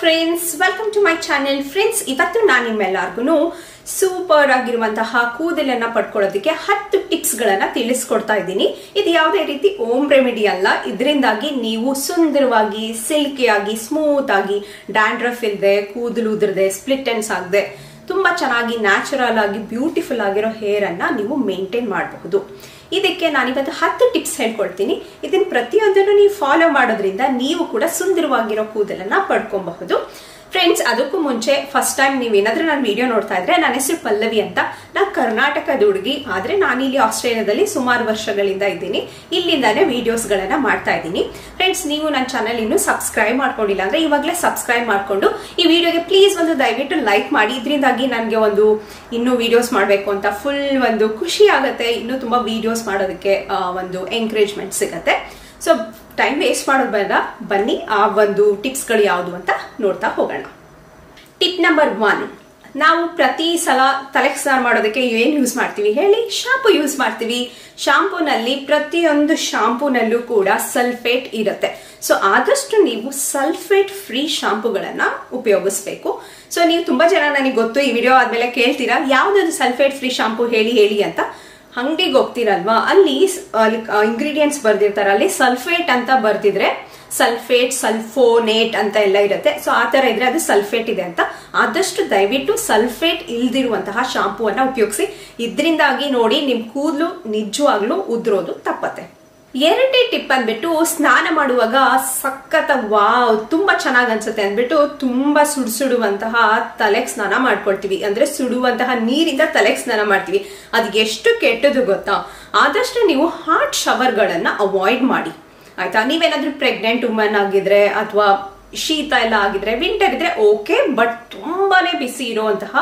Friends, welcome to my channel. Friends, ಇವತ್ತು ನಾನು ನಿಮ್ಮೆಲ್ಲರಿಗೂ ಸೂಪರ್ ಆಗಿರುವಂತಹ ಕೂದಲನ್ನ ಪಡ್ಕೊಳ್ಳೋದಕ್ಕೆ 10 ಟಿಪ್ಸ್ ಗಳನ್ನ ತಿಳಿಸ್ಕೊಡ್ತಾ ಇದ್ದೀನಿ. ಇದು ಯಾವುದೇ ರೀತಿ ಹೋಮ್ ರೆಮಿಡಿ ಅಲ್ಲ. ಇದರಿಂದಾಗಿ ನೀವು ಸುಂದರವಾಗಿ, ಸಿಲ್ಕಿಯಾಗಿ, ಸ್ಮೂತ್ ಆಗಿ, ಡ್ಯಾಂಡ್ರಫ್ ಇಲ್ಲದೆ, ಕೂದಲು ಉದುರದೆ, ಸ್ಪ್ಲಿಟ್ ಎಂಡ್ಸ್ ಆಗದೆ ತುಂಬಾ ಚೆನ್ನಾಗಿ ನ್ಯಾಚುರಲ್ ಆಗಿ ಬ್ಯೂಟಿಫುಲ್ ಆಗಿರೋ ಹೇರ್ ಅನ್ನ ನೀವು ಮೇಂಟೈನ್ ಮಾಡಬಹುದು. ಇದಕ್ಕೆ ನಾನಿವತ್ತು 10 ಟಿಪ್ಸ್ ಹೇಳ್ಕೊಳ್ತೀನಿ. ಇದನ್ನ ಪ್ರತಿಯೊಂದನ್ನು ನೀವು ಫಾಲೋ ಮಾಡೋದ್ರಿಂದ ನೀವು ಕೂಡ ಸುಂದರವಾಗಿರೋ ಕೂದಲನ್ನ ಪಡ್ಕೊಬಹುದು. ಫ್ರೆಂಡ್ಸ್, ಅದಕ್ಕೂ ಮುಂಚೆ ಫಸ್ಟ್ ಟೈಮ್ ನೀವೇನಾದ್ರೂ ನನ್ನ ವಿಡಿಯೋ ನೋಡ್ತಾ ಇದ್ರೆ, ನನ್ನ ಹೆಸರು ಪಲ್ಲವಿ ಅಂತ. ನಾನು ಕರ್ನಾಟಕದ ಹುಡುಗಿ, ಆದ್ರೆ ನಾನಿಲ್ಲಿ ಆಸ್ಟ್ರೇಲಿಯಾದಲ್ಲಿ ಸುಮಾರು ವರ್ಷಗಳಿಂದ ಇದ್ದೀನಿ. ಇಲ್ಲಿಂದಾನೇ ವಿಡಿಯೋಸ್ ಗಳನ್ನ ಮಾಡ್ತಾ ಇದ್ದೀನಿ. ಫ್ರೆಂಡ್ಸ್, ನೀವು ನನ್ನ ಚಾನಲ್ ಇನ್ನು ಸಬ್ಸ್ಕ್ರೈಬ್ ಮಾಡ್ಕೊಂಡಿಲ್ಲ ಅಂದ್ರೆ ಇವಾಗಲೇ ಸಬ್ಸ್ಕ್ರೈಬ್ ಮಾಡ್ಕೊಂಡು ಈ ವಿಡಿಯೋಗೆ ಪ್ಲೀಸ್ ದಯವಿಟ್ಟು ಲೈಕ್ ಮಾಡಿ. ಇದರಿಂದಾಗಿ ನನಗೆ ಇನ್ನೂ ವಿಡಿಯೋಸ್ ಮಾಡಬೇಕು ಅಂತ ಫುಲ್ ಖುಷಿ ಆಗುತ್ತೆ. ಇನ್ನೂ ತುಂಬಾ ವಿಡಿಯೋಸ್ ಮಾಡೋದಕ್ಕೆ ಎಂಕರೇಜ್ಮೆಂಟ್ ಸಿಗತ್ತೆ. ಸೊ ಟೈಮ್ ವೇಸ್ಟ್ ಮಾಡೋದು ಬೇಡ, ಬನ್ನಿ ಆ ಟಿಪ್ಸ್ ಗಳು ಯಾವುದು ಅಂತ ನೋಡ್ತಾ ಹೋಗೋಣ. ಟಿಪ್ ನಂಬರ್ 1, ನಾವು ಪ್ರತಿ ಸಲ ತಲೆಗೆ ಸ್ನಾನ ಮಾಡೋದಕ್ಕೆ ಏನ್ ಯೂಸ್ ಮಾಡ್ತೀವಿ ಹೇಳಿ? ಶಾಂಪೂ ಯೂಸ್ ಮಾಡ್ತೀವಿ. ಶಾಂಪೂನಲ್ಲಿ ಪ್ರತಿಯೊಂದು ಶಾಂಪೂನಲ್ಲೂ ಕೂಡ ಸಲ್ಫೇಟ್ ಇರುತ್ತೆ. ಸೊ ಆದಷ್ಟು ನೀವು ಸಲ್ಫೇಟ್ ಫ್ರೀ ಶಾಂಪೂಗಳನ್ನ ಉಪಯೋಗಿಸ್ಬೇಕು. ಸೊ ನೀವು ತುಂಬಾ ಜನ ನನಗೆ ಗೊತ್ತು, ಈ ವಿಡಿಯೋ ಆದ್ಮೇಲೆ ಕೇಳ್ತೀರಾ ಯಾವ್ದಾದ್ರು ಸಲ್ಫೇಟ್ ಫ್ರೀ ಶಾಂಪೂ ಹೇಳಿ ಅಂತ. ಅಂಗಡಿಗೆ ಹೋಗ್ತೀರಲ್ವಾ, ಅಲ್ಲಿ ಇಂಗ್ರೀಡಿಯೆಂಟ್ಸ್ ಬರ್ದಿರ್ತಾರೆ, ಅಲ್ಲಿ ಸಲ್ಫೇಟ್ ಅಂತ ಬರ್ದಿದ್ರೆ ಸಲ್ಫೇಟ್, ಸಲ್ಫೋನೇಟ್ ಅಂತ ಎಲ್ಲ ಇರುತ್ತೆ. ಸೊ ಆ ತರ ಇದ್ರೆ ಅದು ಸಲ್ಫೇಟ್ ಇದೆ ಅಂತ. ಆದಷ್ಟು ದಯವಿಟ್ಟು ಸಲ್ಫೇಟ್ ಇಲ್ದಿರುವಂತಹ ಶಾಂಪೂವನ್ನ ಉಪಯೋಗಿಸಿ. ಇದರಿಂದಾಗಿ ನೋಡಿ ನಿಮ್ ಕೂದಲು ನಿಜವಾಗ್ಲೂ ಉದ್ರೋದು ತಪ್ಪತ್ತೆ. ಎರಡನೇ ಟಿಪ್ ಅಂದ್ಬಿಟ್ಟು, ಸ್ನಾನ ಮಾಡುವಾಗ ಸಖತ್ ವಾವ್ ತುಂಬಾ ಚೆನ್ನಾಗ್ ಅನ್ಸುತ್ತೆ ಅಂದ್ಬಿಟ್ಟು ತುಂಬಾ ಸುಡುವಂತಹ ತಲೆಗೆ ಸ್ನಾನ ಮಾಡ್ಕೊಳ್ತೀವಿ. ಅಂದ್ರೆ ಸುಡುವಂತಹ ನೀರಿಂದ ತಲೆಗೆ ಸ್ನಾನ ಮಾಡ್ತೀವಿ. ಅದು ಎಷ್ಟು ಕೆಟ್ಟದು ಗೊತ್ತಾ? ಆದಷ್ಟು ನೀವು ಹಾಟ್ ಶವರ್ ಗಳನ್ನ ಅವಾಯ್ಡ್ ಮಾಡಿ, ಆಯ್ತಾ? ನೀವೇನಾದ್ರೂ ಪ್ರೆಗ್ನೆಂಟ್ ವುಮನ್ ಆಗಿದ್ರೆ ಅಥವಾ ಶೀತ ಎಲ್ಲ ಆಗಿದ್ರೆ, ವಿಂಟರ್ ಇದ್ರೆ ಓಕೆ, ಬಟ್ ತುಂಬಾನೇ ಬಿಸಿ ಇರುವಂತಹ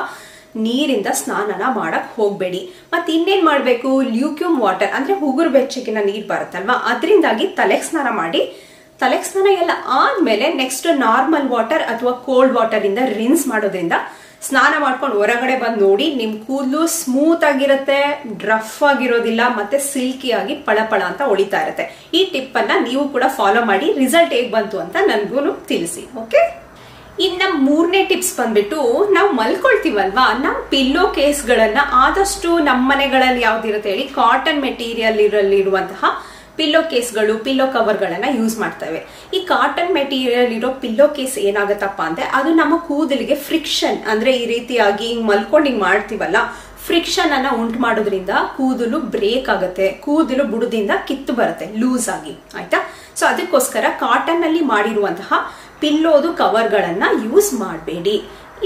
ನೀರಿಂದ ಸ್ನಾನನ ಮಾಡಕ್ ಹೋಗ್ಬೇಡಿ. ಮತ್ತೆ ಇನ್ನೇನ್ ಮಾಡ್ಬೇಕು? ಲ್ಯೂಕ್ಯೂಮ್ ವಾಟರ್ ಅಂದ್ರೆ ಉಗುರು ಬೆಚ್ಚಗಿನ ನೀರ್ ಬರುತ್ತಲ್ವಾ, ಅದರಿಂದಾಗಿ ತಲೆಗೆ ಸ್ನಾನ ಮಾಡಿ. ತಲೆಗೆ ಸ್ನಾನ ಎಲ್ಲ ಆದ್ಮೇಲೆ ನೆಕ್ಸ್ಟ್ ನಾರ್ಮಲ್ ವಾಟರ್ ಅಥವಾ ಕೋಲ್ಡ್ ವಾಟರ್ ಇಂದ ರಿನ್ಸ್ ಮಾಡೋದ್ರಿಂದ ಸ್ನಾನ ಮಾಡ್ಕೊಂಡು ಹೊರಗಡೆ ಬಂದು ನೋಡಿ, ನಿಮ್ ಕೂದಲು ಸ್ಮೂತ್ ಆಗಿರುತ್ತೆ, ಡ್ರಫ್ ಆಗಿರೋದಿಲ್ಲ, ಮತ್ತೆ ಸಿಲ್ಕಿ ಆಗಿ ಪಳಪಳ ಅಂತ ಹೊಳಿತಾ ಇರುತ್ತೆ. ಈ ಟಿಪ್ ಅನ್ನ ನೀವು ಕೂಡ ಫಾಲೋ ಮಾಡಿ. ರಿಸಲ್ಟ್ ಹೇಗ್ ಬಂತು ಅಂತ ನನ್ಗೂ ತಿಳಿಸಿ. ಓಕೆ, ಇನ್ನ ಮೂರನೇ ಟಿಪ್ಸ್ ಬಂದ್ಬಿಟ್ಟು, ನಾವು ಮಲ್ಕೊಳ್ತೀವಲ್ವಾ, ನಮ್ ಪಿಲ್ಲೋ ಕೇಸ್ ಗಳನ್ನ ಆದಷ್ಟು ನಮ್ಮ ಮನೆಗಳಲ್ಲಿ ಯಾವ್ದಿರುತ್ತೆ ಹೇಳಿ, ಕಾಟನ್ ಮೆಟೀರಿಯಲ್ ಇರುವಂತಹ ಪಿಲ್ಲೋ ಕೇಸ್ಗಳು, ಪಿಲ್ಲೋ ಕವರ್ ಗಳನ್ನ ಯೂಸ್ ಮಾಡ್ತೇವೆ. ಈ ಕಾಟನ್ ಮೆಟೀರಿಯಲ್ ಇರೋ ಪಿಲ್ಲೋ ಕೇಸ್ ಏನಾಗತ್ತಪ್ಪ ಅಂದ್ರೆ, ಅದು ನಮ್ಮ ಕೂದಲಿಗೆ ಫ್ರಿಕ್ಷನ್ ಅಂದ್ರೆ ಈ ರೀತಿಯಾಗಿ ಮಲ್ಕೊಂಡು ಮಾಡ್ತೀವಲ್ಲ, ಫ್ರಿಕ್ಷನ್ ಅನ್ನ ಉಂಟು ಮಾಡೋದ್ರಿಂದ ಕೂದಲು ಬ್ರೇಕ್ ಆಗುತ್ತೆ, ಕೂದಲು ಬುಡದಿಂದ ಕಿತ್ತು ಬರುತ್ತೆ ಲೂಸ್ ಆಗಿ, ಆಯ್ತಾ? ಸೊ ಅದಕ್ಕೋಸ್ಕರ ಕಾಟನ್ ಅಲ್ಲಿ ಮಾಡಿರುವಂತಹ ಪಿಲ್ಲೋದು ಕವರ್ ಗಳನ್ನ ಯೂಸ್ ಮಾಡಬೇಡಿ.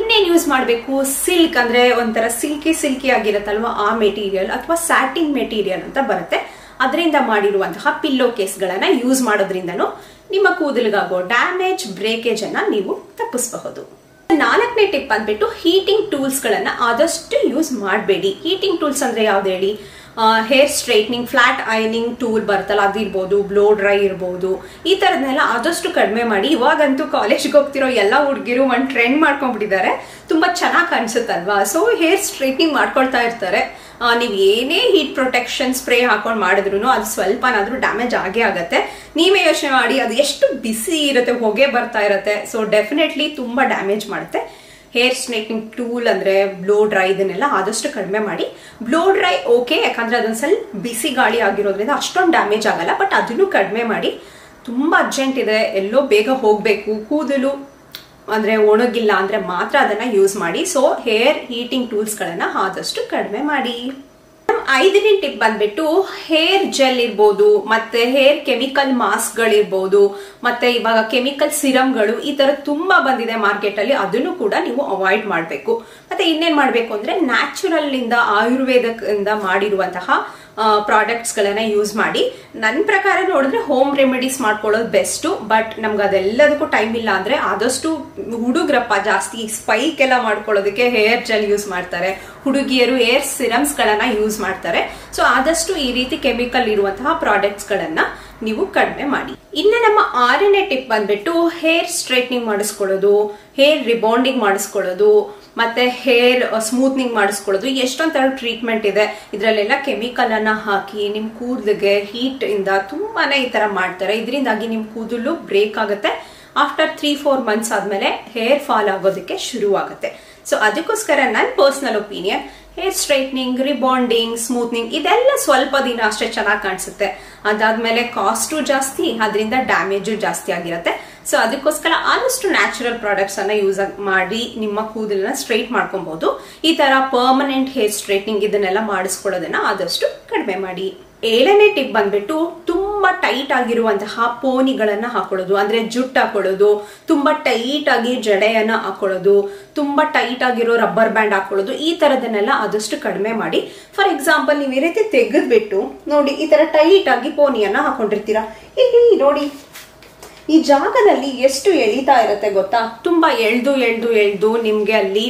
ಇನ್ನೇನ್ ಯೂಸ್ ಮಾಡಬೇಕು? ಸಿಲ್ಕ್ ಅಂದ್ರೆ ಒಂಥರ ಸಿಲ್ಕಿ ಆಗಿರತ್ತಲ್ವಾ, ಆ ಮೆಟೀರಿಯಲ್ ಅಥವಾ ಸ್ಯಾಟಿನ್ ಮೆಟೀರಿಯಲ್ ಅಂತ ಬರುತ್ತೆ, ಅದರಿಂದ ಮಾಡಿರುವಂತಹ ಪಿಲ್ಲೋ ಕೇಸ್ ಗಳನ್ನ ಯೂಸ್ ಮಾಡೋದ್ರಿಂದನೂ ನಿಮ್ಮ ಕೂದಲಿಗಾಗೋ ಡ್ಯಾಮೇಜ್, ಬ್ರೇಕೇಜ್ ಅನ್ನ ನೀವು ತಪ್ಪಿಸಬಹುದು. 4ನೇ ಟಿಪ್ ಅಂದ್ಬಿಟ್ಟು, ಹೀಟಿಂಗ್ ಟೂಲ್ಸ್ ಗಳನ್ನ ಆದಷ್ಟು ಯೂಸ್ ಮಾಡಬೇಡಿ. ಹೀಟಿಂಗ್ ಟೂಲ್ಸ್ ಅಂದ್ರೆ ಯಾವ್ದು ಹೇಳಿ? ಹೇರ್ ಸ್ಟ್ರೈಟ್ನಿಂಗ್, ಫ್ಲಾಟ್ ಐನಿಂಗ್ ಟೂಲ್ ಬರುತ್ತಲ್ಲ, ಅದಿರ್ಬೋದು, ಬ್ಲೋ ಡ್ರೈ ಇರ್ಬೋದು, ಈ ತರದನ್ನೆಲ್ಲ ಆದಷ್ಟು ಕಡಿಮೆ ಮಾಡಿ. ಇವಾಗಂತೂ ಕಾಲೇಜ್ಗೆ ಹೋಗ್ತಿರೋ ಎಲ್ಲ ಹುಡುಗಿರು ಒಂದು ಟ್ರೆಂಡ್ ಮಾಡ್ಕೊಂಡ್ಬಿಟ್ಟಿದ್ದಾರೆ, ತುಂಬಾ ಚೆನ್ನಾಗಿ ಕಾಣಿಸುತ್ತಲ್ವಾ. ಸೊ ಹೇರ್ ಸ್ಟ್ರೈಟ್ನಿಂಗ್ ಮಾಡ್ಕೊಳ್ತಾ ಇರ್ತಾರೆ. ನೀವು ಏನೇ ಹೀಟ್ ಪ್ರೊಟೆಕ್ಷನ್ ಸ್ಪ್ರೇ ಹಾಕೊಂಡು ಮಾಡಿದ್ರು ಅದು ಸ್ವಲ್ಪನಾದ್ರೂ ಡ್ಯಾಮೇಜ್ ಆಗೇ ಆಗತ್ತೆ. ನೀವೇ ಯೋಚನೆ ಮಾಡಿ, ಅದು ಎಷ್ಟು ಬಿಸಿ ಇರುತ್ತೆ, ಹೊಗೆ ಬರ್ತಾ ಇರುತ್ತೆ. ಸೊ ಡೆಫಿನೆಟ್ಲಿ ತುಂಬಾ ಡ್ಯಾಮೇಜ್ ಮಾಡುತ್ತೆ. ಹೇರ್ ಸ್ಟ್ರೈಟ್ನಿಂಗ್ ಟೂಲ್ ಅಂದ್ರೆ ಬ್ಲೋ ಡ್ರೈ, ಇದನ್ನೆಲ್ಲ ಆದಷ್ಟು ಕಡಿಮೆ ಮಾಡಿ. ಬ್ಲೋ ಡ್ರೈ ಓಕೆ, ಯಾಕಂದ್ರೆ ಅದೊಂದ್ ಸ್ವಲ್ಪ ಬಿಸಿ ಗಾಳಿ ಆಗಿರೋದ್ರಿಂದ ಅಷ್ಟೊಂದು ಡ್ಯಾಮೇಜ್ ಆಗಲ್ಲ, ಬಟ್ ಅದನ್ನು ಕಡಿಮೆ ಮಾಡಿ. ತುಂಬಾ ಅರ್ಜೆಂಟ್ ಇದೆ, ಎಲ್ಲೋ ಬೇಗ ಹೋಗ್ಬೇಕು, ಕೂದಲು ಅಂದ್ರೆ ಒಣಗಿಲ್ಲ ಅಂದ್ರೆ ಮಾತ್ರ ಅದನ್ನ ಯೂಸ್ ಮಾಡಿ. ಸೊ ಹೇರ್ ಹೀಟಿಂಗ್ ಟೂಲ್ಸ್ ಗಳನ್ನ ಆದಷ್ಟು ಕಡಿಮೆ ಮಾಡಿ. 5ನೇ ಟಿಪ್ ಬಂದ್ಬಿಟ್ಟು, ಹೇರ್ ಜೆಲ್ ಇರ್ಬೋದು, ಮತ್ತೆ ಹೇರ್ ಕೆಮಿಕಲ್ ಮಾಸ್ಕ್ ಗಳಿರ್ಬೋದು, ಮತ್ತೆ ಇವಾಗ ಕೆಮಿಕಲ್ ಸಿರಮ್ಗಳು, ಈ ತರ ತುಂಬಾ ಬಂದಿದೆ ಮಾರ್ಕೆಟ್ ಅಲ್ಲಿ, ಅದನ್ನು ಕೂಡ ನೀವು ಅವಾಯ್ಡ್ ಮಾಡಬೇಕು. ಮತ್ತೆ ಇನ್ನೇನ್ ಮಾಡ್ಬೇಕು ಅಂದ್ರೆ, ನ್ಯಾಚುರಲ್ ಇಂದ, ಆಯುರ್ವೇದದಿಂದ ಮಾಡಿರುವಂತಹ ಪ್ರಾಡಕ್ಟ್ಸ್ ಗಳನ್ನ ಯೂಸ್ ಮಾಡಿ. ನನ್ನ ಪ್ರಕಾರ ನೋಡಿದ್ರೆ ಹೋಮ್ ರೆಮಿಡೀಸ್ ಮಾಡ್ಕೊಳ್ಳೋದು ಬೆಸ್ಟ್. ಬಟ್ ನಮ್ಗೆ ಅದೆಲ್ಲದಕ್ಕೂ ಟೈಮ್ ಇಲ್ಲ ಅಂದ್ರೆ ಆದಷ್ಟು ಹುಡುಗ್ರಪ್ಪ ಜಾಸ್ತಿ ಸ್ಪೈಕ್ ಎಲ್ಲ ಮಾಡ್ಕೊಳ್ಳೋದಕ್ಕೆ ಹೇರ್ ಜೆಲ್ ಯೂಸ್ ಮಾಡ್ತಾರೆ, ಹುಡುಗಿಯರು ಹೇರ್ ಸಿರಮ್ಸ್ ಗಳನ್ನ ಯೂಸ್ ಮಾಡ್ತಾರೆ. ಸೊ ಆದಷ್ಟು ಈ ರೀತಿ ಕೆಮಿಕಲ್ ಇರುವಂತಹ ಪ್ರಾಡಕ್ಟ್ಸ್ ಗಳನ್ನ ನೀವು ಕಡಿಮೆ ಮಾಡಿ. ಇನ್ನು ನಮ್ಮ 6ನೇ ಟಿಪ್ ಬಂದ್ಬಿಟ್ಟು, ಹೇರ್ ಸ್ಟ್ರೈಟ್ನಿಂಗ್ ಮಾಡಿಸ್ಕೊಳ್ಳೋದು, ಹೇರ್ ರಿಬಾಂಡಿಂಗ್ ಮಾಡಿಸ್ಕೊಳ್ಳೋದು, ಮತ್ತೆ ಹೇರ್ ಸ್ಮೂತ್ನಿಂಗ್ ಮಾಡಿಸ್ಕೊಳ್ಳೋದು. ಎಷ್ಟೊಂದ್ ತರ ಟ್ರೀಟ್ಮೆಂಟ್ ಇದೆ, ಇದ್ರಲ್ಲೆಲ್ಲ ಕೆಮಿಕಲ್ ಅನ್ನ ಹಾಕಿ ನಿಮ್ ಕೂದಲಿಗೆ ಹೀಟ್ ಇಂದ ತುಂಬಾನೇ ಈ ತರ ಮಾಡ್ತಾರೆ. ಇದರಿಂದಾಗಿ ನಿಮ್ ಕೂದಲು ಬ್ರೇಕ್ ಆಗುತ್ತೆ, ಆಫ್ಟರ್ 3-4 ಮಂತ್ಸ್ ಆದ್ಮೇಲೆ ಹೇರ್ ಫಾಲ್ ಆಗೋದಕ್ಕೆ ಶುರುವಾಗುತ್ತೆ. ಸೊ ಅದಕ್ಕೋಸ್ಕರ ನನ್ನ personal opinion, hair straightening, rebonding, smoothening ಇದೆಲ್ಲ ಸ್ವಲ್ಪ ದಿನ ಅಷ್ಟೇ ಚೆನ್ನಾಗಿ ಕಾಣಿಸುತ್ತೆ. ಅದಾದ್ಮೇಲೆ ಕಾಸ್ಟು ಜಾಸ್ತಿ, ಅದರಿಂದ ಡ್ಯಾಮೇಜು ಜಾಸ್ತಿ ಆಗಿರುತ್ತೆ. ಸೊ ಅದಕ್ಕೋಸ್ಕರ ಆದಷ್ಟು ನ್ಯಾಚುರಲ್ ಪ್ರಾಡಕ್ಟ್ಸ್ ಅನ್ನ ಯೂಸ್ ಮಾಡಿ ನಿಮ್ಮ ಕೂದಲನ್ನ ಸ್ಟ್ರೈಟ್ ಮಾಡ್ಕೊಬಹುದು. ಈ ತರ ಪರ್ಮನೆಂಟ್ ಹೇರ್ ಸ್ಟ್ರೈಟ್ನಿಂಗ್ ಇದನ್ನೆಲ್ಲ ಮಾಡಿಸ್ಕೊಳ್ಳೋದನ್ನ ಆದಷ್ಟು ಕಡಿಮೆ ಮಾಡಿ. 7ನೇ ಟಿಪ್ ಬಂದ್ಬಿಟ್ಟು ತುಂಬಾ ಟೈಟ್ ಆಗಿರುವಂತಹ ಪೋನಿಗಳನ್ನ ಹಾಕೊಳ್ಳೋದು, ಅಂದ್ರೆ ಜುಟ್ಟು ಹಾಕೊಳ್ಳೋದು, ತುಂಬಾ ಟೈಟ್ ಆಗಿ ಜಡೆಯನ್ನ ಹಾಕೊಳ್ಳೋದು, ತುಂಬಾ ಟೈಟ್ ಆಗಿರೋ ರಬ್ಬರ್ ಬ್ಯಾಂಡ್ ಹಾಕೊಳ್ಳೋದು, ಈ ತರದನ್ನೆಲ್ಲ ಆದಷ್ಟು ಕಡಿಮೆ ಮಾಡಿ. ಫಾರ್ ಎಕ್ಸಾಂಪಲ್ ನೀವು ಈ ರೀತಿ ತೆಗೆದ್ಬಿಟ್ಟು ನೋಡಿ, ಈ ತರ ಟೈಟ್ ಆಗಿ ಪೋನಿಯನ್ನ ಹಾಕೊಂಡಿರ್ತೀರಾ, ಇಲ್ಲಿ ನೋಡಿ ಈ ಜಾಗದಲ್ಲಿ ಎಷ್ಟು ಎಳಿತಾ ಇರುತ್ತೆ ಗೊತ್ತಾ? ತುಂಬಾ ಎಳ್ದು ನಿಮ್ಗೆ ಅಲ್ಲಿ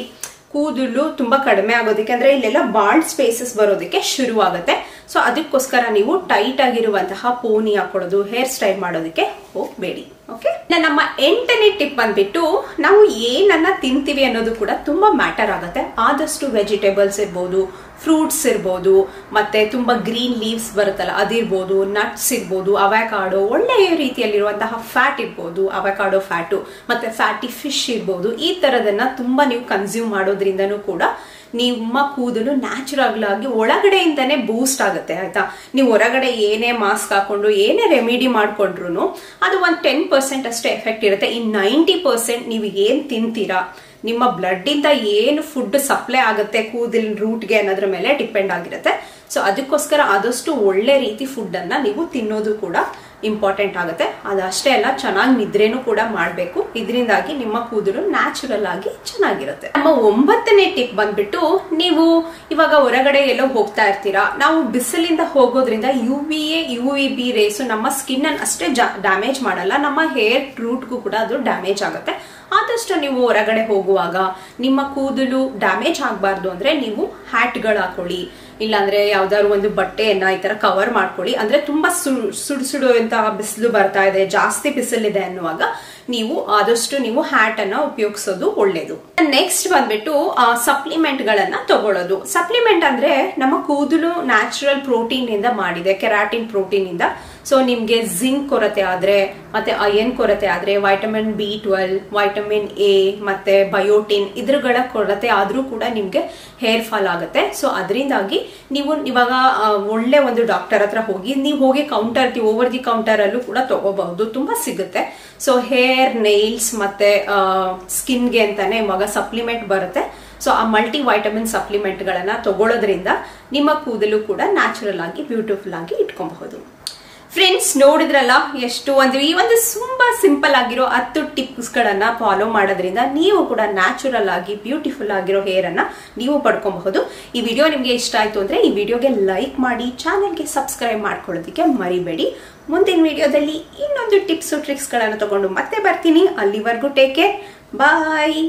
ಕೂದಲು ತುಂಬಾ ಕಡಿಮೆ ಆಗೋದಕ್ಕೆ, ಅಂದ್ರೆ ಇಲ್ಲೆಲ್ಲ ಬಾಲ್ಡ್ ಸ್ಪೇಸಸ್ ಬರೋದಕ್ಕೆ ಶುರುವಾಗುತ್ತೆ. ಸೊ ಅದಕ್ಕೋಸ್ಕರ ನೀವು ಟೈಟ್ ಆಗಿರುವಂತಹ ಪೋನಿ ಹಾಕೊಳ್ಳೋದು, ಹೇರ್ ಸ್ಟೈಲ್ ಮಾಡೋದಕ್ಕೆ ಹೋಗ್ಬೇಡಿ. ಓಕೆ, ನಮ್ಮ 8ನೇ ಟಿಪ್ ಬಂದ್ಬಿಟ್ಟು ನಾವು ಏನನ್ನ ತಿಂತೀವಿ ಅನ್ನೋದು ಕೂಡ ತುಂಬಾ ಮ್ಯಾಟರ್ ಆಗುತ್ತೆ. ಆದಷ್ಟು ವೆಜಿಟೇಬಲ್ಸ್ ಇರ್ಬೋದು, ಫ್ರೂಟ್ಸ್ ಇರ್ಬೋದು, ಮತ್ತೆ ತುಂಬಾ ಗ್ರೀನ್ ಲೀವ್ಸ್ ಬರುತ್ತಲ್ಲ ಅದಿರ್ಬೋದು, ನಟ್ಸ್ ಇರ್ಬೋದು, ಅವಕಾಡೋ, ಒಳ್ಳೆಯ ರೀತಿಯಲ್ಲಿರುವಂತಹ ಫ್ಯಾಟ್ ಇರ್ಬೋದು, ಅವಕಾಡೋ ಫ್ಯಾಟು, ಮತ್ತೆ ಫ್ಯಾಟಿ ಫಿಶ್ ಇರ್ಬೋದು. ಈ ತರದನ್ನ ತುಂಬಾ ನೀವು ಕನ್ಸ್ಯೂಮ್ ಮಾಡೋದ್ರಿಂದನೂ ಕೂಡ ನಿಮ್ಮ ಕೂದಲು ನ್ಯಾಚುರಲ್ ಆಗಿ ಒಳಗಡೆಯಿಂದಾನೇ ಬೂಸ್ಟ್ ಆಗುತ್ತೆ. ಆಯ್ತಾ, ನೀವು ಹೊರಗಡೆ ಏನೇ ಮಾಸ್ಕ್ ಹಾಕೊಂಡು ಏನೇ ರೆಮಿಡಿ ಮಾಡ್ಕೊಂಡ್ರು ಅದು ಒಂದು 10% ಅಷ್ಟೇ ಎಫೆಕ್ಟ್ ಇರುತ್ತೆ. ಈ 90% ನೀವು ಏನ್ ತಿಂತೀರಾ, ನಿಮ್ಮ ಬ್ಲಡ್ ಇಂದ ಏನು ಫುಡ್ ಸಪ್ಲೈ ಆಗುತ್ತೆ ಕೂದಲ್ ರೂಟ್ಗೆ ಅನ್ನೋದ್ರ ಮೇಲೆ ಡಿಪೆಂಡ್ ಆಗಿರುತ್ತೆ. ಸೊ ಅದಕ್ಕೋಸ್ಕರ ಆದಷ್ಟು ಒಳ್ಳೆ ರೀತಿ ಫುಡ್ ಅನ್ನ ನೀವು ತಿನ್ನೋದು ಕೂಡ ಇಂಪಾರ್ಟೆಂಟ್ ಆಗುತ್ತೆ. ಅದಷ್ಟೇ ಅಲ್ಲ, ಚೆನ್ನಾಗಿ ನಿದ್ರೆನೂ ಕೂಡ ಮಾಡಬೇಕು. ಇದರಿಂದಾಗಿ ನಿಮ್ಮ ಕೂದಲು ನ್ಯಾಚುರಲ್ ಆಗಿ ಚೆನ್ನಾಗಿರುತ್ತೆ. ನಮ್ಮ 9ನೇ ಟಿಪ್ ಬಂದ್ಬಿಟ್ಟು, ನೀವು ಇವಾಗ ಹೊರಗಡೆ ಎಲ್ಲೋ ಹೋಗ್ತಾ ಇರ್ತೀರಾ, ನಾವು ಬಿಸಿಲಿಂದ ಹೋಗೋದ್ರಿಂದ UVB ರೇಸು ನಮ್ಮ ಸ್ಕಿನ್ ಅನ್ನು ಅಷ್ಟೇ ಡ್ಯಾಮೇಜ್ ಮಾಡಲ್ಲ, ನಮ್ಮ ಹೇರ್ ರೂಟ್ಗೂ ಕೂಡ ಅದು ಡ್ಯಾಮೇಜ್ ಆಗುತ್ತೆ. ಆದಷ್ಟು ನೀವು ಹೊರಗಡೆ ಹೋಗುವಾಗ ನಿಮ್ಮ ಕೂದಲು ಡ್ಯಾಮೇಜ್ ಆಗಬಾರ್ದು ಅಂದ್ರೆ ನೀವು ಹ್ಯಾಟ್ಗಳು ಹಾಕೊಳ್ಳಿ, ಇಲ್ಲಾಂದ್ರೆ ಯಾವ್ದಾದ್ರು ಒಂದು ಬಟ್ಟೆಯನ್ನ ಈ ತರ ಕವರ್ ಮಾಡ್ಕೊಳ್ಳಿ. ಅಂದ್ರೆ ತುಂಬಾ ಸುಡುವಂತಹ ಬಿಸಿಲು ಬರ್ತಾ ಇದೆ, ಜಾಸ್ತಿ ಬಿಸಿಲಿದೆ ಅನ್ನುವಾಗ ನೀವು ಆದಷ್ಟು ನೀವು ಹ್ಯಾಟ್ ಅನ್ನ ಉಪಯೋಗಿಸೋದು ಒಳ್ಳೇದು. ನೆಕ್ಸ್ಟ್ ಬಂದ್ಬಿಟ್ಟು ಸಪ್ಲಿಮೆಂಟ್ ಗಳನ್ನ ತಗೊಳ್ಳೋದು. ಸಪ್ಲಿಮೆಂಟ್ ಅಂದ್ರೆ ನಮ್ಮ ಕೂದಲು ನ್ಯಾಚುರಲ್ ಪ್ರೋಟೀನ್ ಇಂದ ಮಾಡಿದೆ, ಕೆರಾಟಿನ್ ಪ್ರೋಟೀನ್ ಇಂದ. ಸೊ ನಿಮ್ಗೆ ಜಿಂಕ್ ಕೊರತೆ ಆದ್ರೆ, ಮತ್ತೆ ಅಯನ್ ಕೊರತೆ ಆದ್ರೆ, ವೈಟಮಿನ್ B12, ವೈಟಮಿನ್ A ಮತ್ತೆ ಬಯೋಟಿನ್ ಇದ್ರಗಳ ಕೊರತೆ ಆದ್ರೂ ಕೂಡ ನಿಮ್ಗೆ ಹೇರ್ ಫಾಲ್ ಆಗುತ್ತೆ. ಸೊ ಅದರಿಂದಾಗಿ ನೀವು ಇವಾಗ ಒಳ್ಳೆ ಒಂದು ಡಾಕ್ಟರ್ ಹತ್ರ ಹೋಗಿ, ನೀವು ಹೋಗಿ ಓವರ್ ದಿ ಕೌಂಟರ್ ಅಲ್ಲೂ ಕೂಡ ತಗೋಬಹುದು, ತುಂಬಾ ಸಿಗುತ್ತೆ. ಸೊ ಹೇರ್, ನೈಲ್ಸ್ ಮತ್ತೆ ಸ್ಕಿನ್ಗೆ ಅಂತಾನೆ ಇವಾಗ ಸಪ್ಲಿಮೆಂಟ್ ಬರುತ್ತೆ. ಸೊ ಆ ಮಲ್ಟಿ ವೈಟಮಿನ್ ಸಪ್ಲಿಮೆಂಟ್ ಗಳನ್ನ ತಗೊಳ್ಳೋದ್ರಿಂದ ನಿಮ್ಮ ಕೂದಲು ಕೂಡ ನ್ಯಾಚುರಲ್ ಆಗಿ ಬ್ಯೂಟಿಫುಲ್ ಆಗಿ ಇಟ್ಕೊಬಹುದು. ಫ್ರೆಂಡ್ಸ್, ನೋಡಿದ್ರಲ್ಲ ಎಷ್ಟು ಈ ಒಂದು ತುಂಬಾ ಸಿಂಪಲ್ ಆಗಿರೋ 10 ಟಿಪ್ಸ್ ಗಳನ್ನ ಫಾಲೋ ಮಾಡೋದ್ರಿಂದ ನೀವು ಕೂಡ ನ್ಯಾಚುರಲ್ ಆಗಿ ಬ್ಯೂಟಿಫುಲ್ ಆಗಿರೋ ಹೇರ್ ಅನ್ನ ನೀವು ಪಡ್ಕೊಬಹುದು. ಈ ವಿಡಿಯೋ ನಿಮ್ಗೆ ಇಷ್ಟ ಆಯ್ತು ಅಂದ್ರೆ ಈ ವಿಡಿಯೋಗೆ ಲೈಕ್ ಮಾಡಿ, ಚಾನೆಲ್ಗೆ ಸಬ್ಸ್ಕ್ರೈಬ್ ಮಾಡ್ಕೊಳ್ಳೋದಕ್ಕೆ ಮರಿಬೇಡಿ. ಮುಂದಿನ ವಿಡಿಯೋದಲ್ಲಿ ಇನ್ನೊಂದು ಟಿಪ್ಸ್ ಟ್ರಿಕ್ಸ್ ಗಳನ್ನ ತಗೊಂಡು ಮತ್ತೆ ಬರ್ತೀನಿ. ಅಲ್ಲಿವರೆಗೂ ಟೇಕ್ ಕೇರ್, ಬಾಯ್.